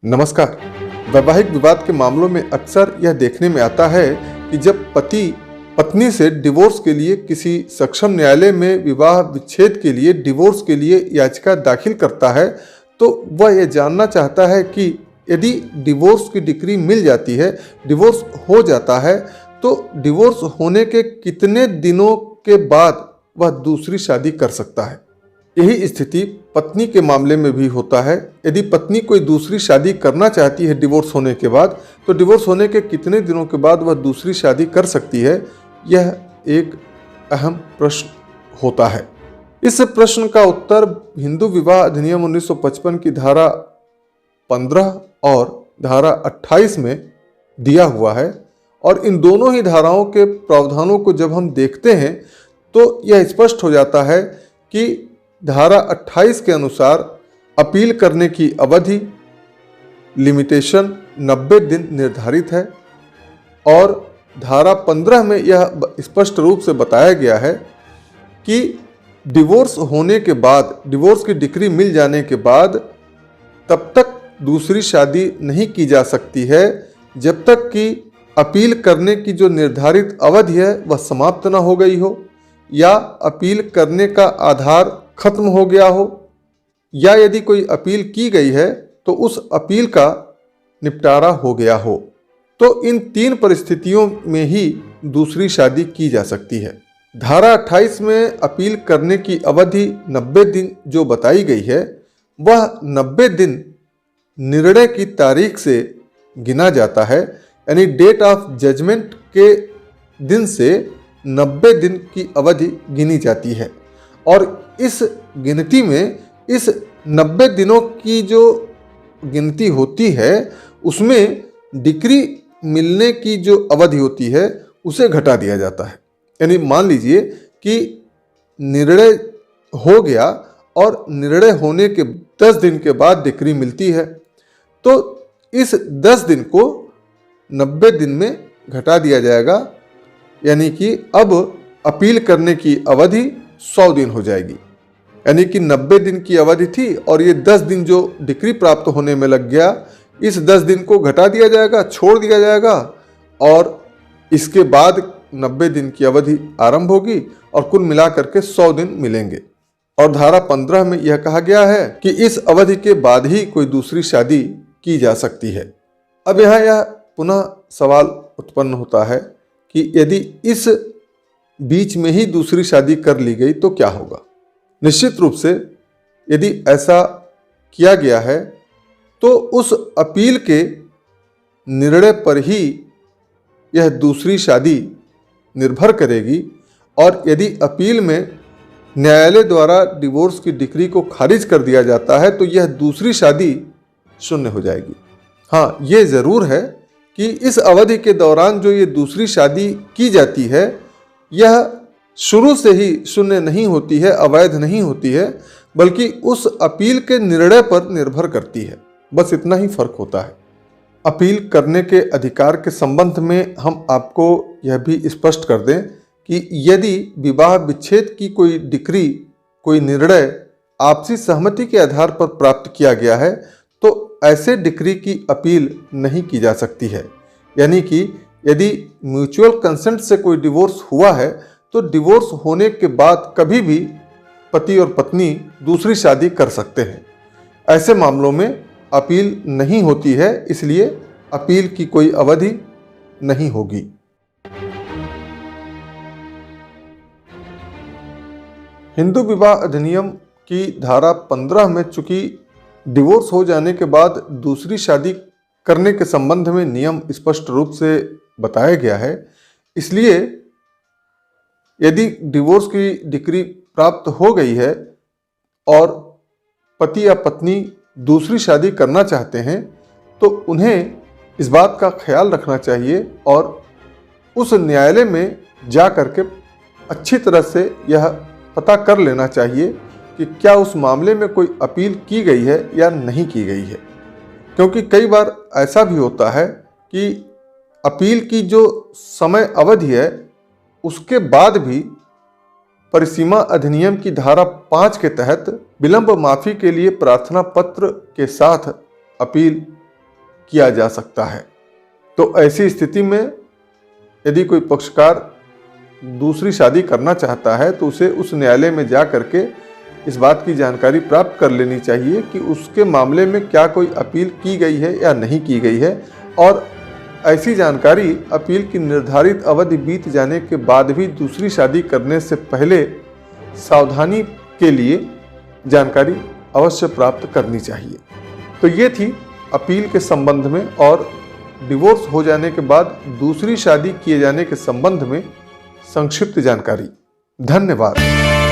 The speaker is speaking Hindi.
नमस्कार। वैवाहिक विवाद के मामलों में अक्सर यह देखने में आता है कि जब पति पत्नी से डिवोर्स के लिए किसी सक्षम न्यायालय में विवाह विच्छेद के लिए डिवोर्स के लिए याचिका दाखिल करता है तो वह यह जानना चाहता है कि यदि डिवोर्स की डिक्री मिल जाती है, डिवोर्स हो जाता है, तो डिवोर्स होने के कितने दिनों के बाद वह दूसरी शादी कर सकता है। यही स्थिति पत्नी के मामले में भी होता है। यदि पत्नी कोई दूसरी शादी करना चाहती है डिवोर्स होने के बाद, तो डिवोर्स होने के कितने दिनों के बाद वह दूसरी शादी कर सकती है, यह एक अहम प्रश्न होता है। इस प्रश्न का उत्तर हिंदू विवाह अधिनियम 1955 की धारा 15 और धारा 28 में दिया हुआ है। और इन दोनों ही धाराओं के प्रावधानों को जब हम देखते हैं तो यह स्पष्ट हो जाता है कि धारा 28 के अनुसार अपील करने की अवधि लिमिटेशन 90 दिन निर्धारित है और धारा 15 में यह स्पष्ट रूप से बताया गया है कि डिवोर्स होने के बाद, डिवोर्स की डिक्री मिल जाने के बाद तब तक दूसरी शादी नहीं की जा सकती है जब तक कि अपील करने की जो निर्धारित अवधि है वह समाप्त न हो गई हो, या अपील करने का आधार खत्म हो गया हो, या यदि कोई अपील की गई है तो उस अपील का निपटारा हो गया हो। तो इन तीन परिस्थितियों में ही दूसरी शादी की जा सकती है। धारा 28 में अपील करने की अवधि 90 दिन जो बताई गई है, वह 90 दिन निर्णय की तारीख से गिना जाता है, यानी डेट ऑफ जजमेंट के दिन से 90 दिन की अवधि गिनी जाती है। और इस गिनती में इस 90 दिनों की जो गिनती होती है उसमें डिक्री मिलने की जो अवधि होती है उसे घटा दिया जाता है। यानी मान लीजिए कि निर्णय हो गया और निर्णय होने के 10 दिन के बाद डिक्री मिलती है, तो इस 10 दिन को 90 दिन में घटा दिया जाएगा, यानी कि अब अपील करने की अवधि 100 दिन हो जाएगी। यानी कि 90 दिन की अवधि थी और ये 10 दिन जो डिक्री प्राप्त होने में लग गया, इस 10 दिन को घटा दिया जाएगा, छोड़ दिया जाएगा और इसके बाद 90 दिन की अवधि आरंभ होगी और कुल मिलाकर के 100 दिन मिलेंगे। और धारा 15 में यह कहा गया है कि इस अवधि के बाद ही कोई दूसरी शादी की जा सकती है। अब यहाँ यह पुनः सवाल उत्पन्न होता है कि यदि इस बीच में ही दूसरी शादी कर ली गई तो क्या होगा। निश्चित रूप से यदि ऐसा किया गया है तो उस अपील के निर्णय पर ही यह दूसरी शादी निर्भर करेगी। और यदि अपील में न्यायालय द्वारा डिवोर्स की डिक्री को खारिज कर दिया जाता है तो यह दूसरी शादी शून्य हो जाएगी। हाँ, ये ज़रूर है कि इस अवधि के दौरान जो ये दूसरी शादी की जाती है यह शुरू से ही शून्य नहीं होती है, अवैध नहीं होती है, बल्कि उस अपील के निर्णय पर निर्भर करती है। बस इतना ही फर्क होता है। अपील करने के अधिकार के संबंध में हम आपको यह भी स्पष्ट कर दें कि यदि विवाह विच्छेद की कोई डिक्री, कोई निर्णय आपसी सहमति के आधार पर प्राप्त किया गया है तो ऐसे डिक्री की अपील नहीं की जा सकती है। यानी कि यदि म्यूचुअल कंसेंट से कोई डिवोर्स हुआ है तो डिवोर्स होने के बाद कभी भी पति और पत्नी दूसरी शादी कर सकते हैं। ऐसे मामलों में अपील नहीं होती है, इसलिए अपील की कोई अवधि नहीं होगी। हिंदू विवाह अधिनियम की धारा 15 में चूंकि डिवोर्स हो जाने के बाद दूसरी शादी करने के संबंध में नियम स्पष्ट रूप से बताया गया है, इसलिए यदि डिवोर्स की डिक्री प्राप्त हो गई है और पति या पत्नी दूसरी शादी करना चाहते हैं तो उन्हें इस बात का ख्याल रखना चाहिए और उस न्यायालय में जा करके अच्छी तरह से यह पता कर लेना चाहिए कि क्या उस मामले में कोई अपील की गई है या नहीं की गई है। क्योंकि कई बार ऐसा भी होता है कि अपील की जो समय अवधि है उसके बाद भी परिसीमा अधिनियम की धारा 5 के तहत विलंब माफी के लिए प्रार्थना पत्र के साथ अपील किया जा सकता है। तो ऐसी स्थिति में यदि कोई पक्षकार दूसरी शादी करना चाहता है तो उसे उस न्यायालय में जा करके इस बात की जानकारी प्राप्त कर लेनी चाहिए कि उसके मामले में क्या कोई अपील की गई है या नहीं की गई है, और ऐसी जानकारी अपील की निर्धारित अवधि बीत जाने के बाद भी दूसरी शादी करने से पहले सावधानी के लिए जानकारी अवश्य प्राप्त करनी चाहिए। तो ये थी अपील के संबंध में और डिवोर्स हो जाने के बाद दूसरी शादी किए जाने के संबंध में संक्षिप्त जानकारी। धन्यवाद।